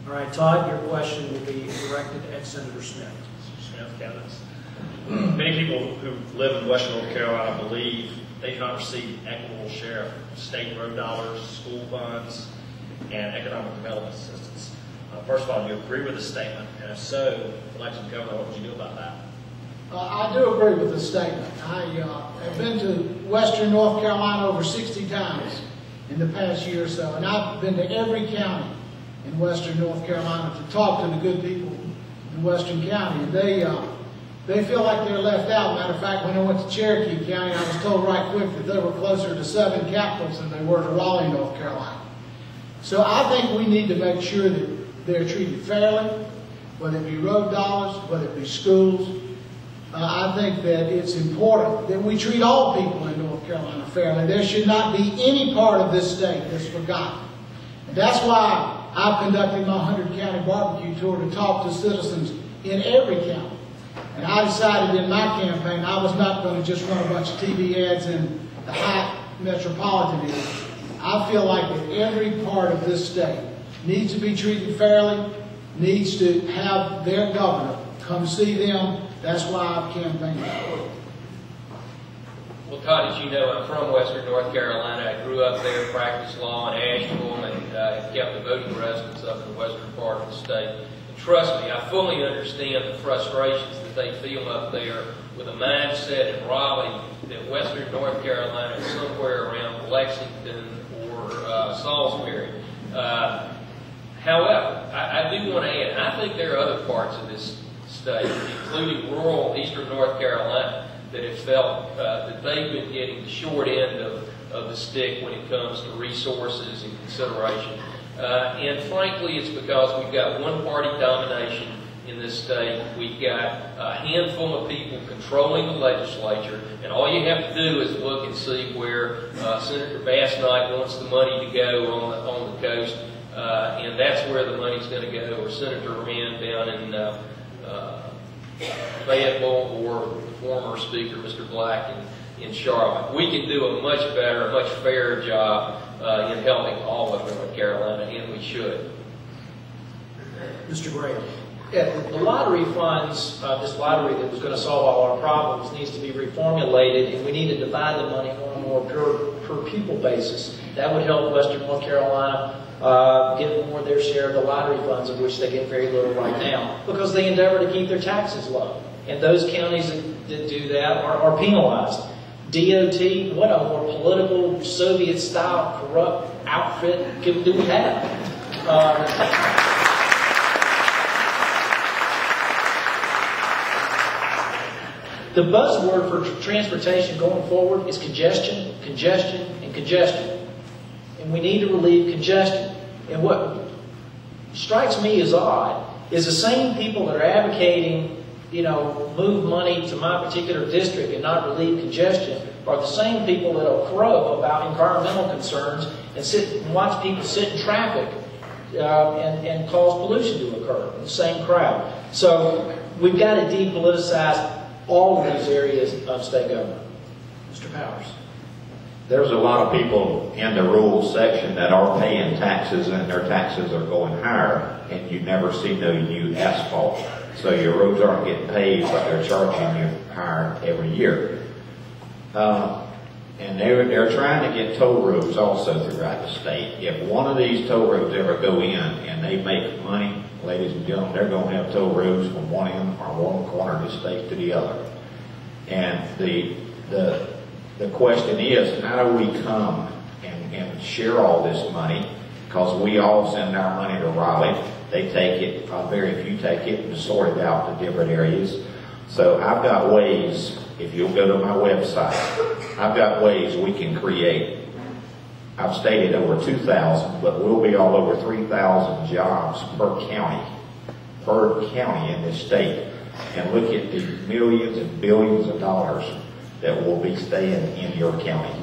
All right, Todd, your question will be directed at Senator Smith. Mr. Smith, comments. Many people who live in Western North Carolina believe they do not receive equitable share of state road dollars, school funds, and economic development assistance. First of all, do you agree with this statement? And if so, elected governor, what would you do about that? I do agree with the statement. I have been to Western North Carolina over 60 times in the past year or so, and I've been to every county in Western North Carolina to talk to the good people in Western County, and they feel like they're left out. Matter of fact, when I went to Cherokee County, I was told right quick that they were closer to 7 capitals than they were to Raleigh, North Carolina. So I think we need to make sure that they're treated fairly, whether it be road dollars, whether it be schools. I think that it's important that we treat all people in North Carolina fairly. There should not be any part of this state that's forgotten. And that's why I've conducted my 100-county barbecue tour to talk to citizens in every county. And I decided in my campaign I was not going to just run a bunch of TV ads in the high metropolitan areas. I feel like that every part of this state needs to be treated fairly, needs to have their governor come see them. That's why I've campaigned. Well, Todd, as you know, I'm from Western North Carolina. I grew up there, practiced law in Asheboro, and kept the voting residents up in the western part of the state. And trust me, I fully understand the frustrations that they feel up there with a mindset in Raleigh that Western North Carolina is somewhere around Lexington or Salisbury. However, I do want to add, I think there are other parts of this state, including rural eastern North Carolina, that have felt that they've been getting the short end of the stick when it comes to resources and consideration. And frankly, it's because we've got one-party domination in this state. We've got a handful of people controlling the legislature, and all you have to do is look and see where Senator Bass Knight wants the money to go on the coast, and that's where the money's going to go, or Senator Rand down in Fayetteville, or the former Speaker, Mr. Black, in Charlotte. We can do a much better, much fairer job in helping all of North Carolina, and we should. Mr. Graham. Yeah, the lottery funds, this lottery that was going to solve all our problems, needs to be reformulated, and we need to divide the money on a more per pupil basis. That would help Western North Carolina get more of their share of the lottery funds, of which they get very little right now, because they endeavor to keep their taxes low. And those counties that do that are penalized. DOT, what a more political, Soviet-style, corrupt outfit do we have? The buzzword for transportation going forward is congestion, congestion, and congestion. And we need to relieve congestion. And what strikes me as odd is the same people that are advocating, move money to my particular district and not relieve congestion are the same people that will crow about environmental concerns and sit and watch people sit in traffic and cause pollution to occur in the same crowd. So we've got to depoliticize all of these areas of state government. Mr. Powers. There's a lot of people in the rural section that are paying taxes, and their taxes are going higher, and you never see no new asphalt. So your roads aren't getting paved, but they're charging you higher every year. And they're trying to get toll roads also throughout the state. If one of these toll roads ever go in and they make money, ladies and gentlemen, they're going to have toll roads from one end or one corner of the state to the other. And the question is, how do we come and share all this money? Because we all send our money to Raleigh. They take it, very few take it and sort it out to different areas. So I've got ways, if you'll go to my website, I've got ways we can create. I've stated over 2,000, but we'll be all over 3,000 jobs per county in this state. And look at the millions and billions of dollars that will be staying in your county.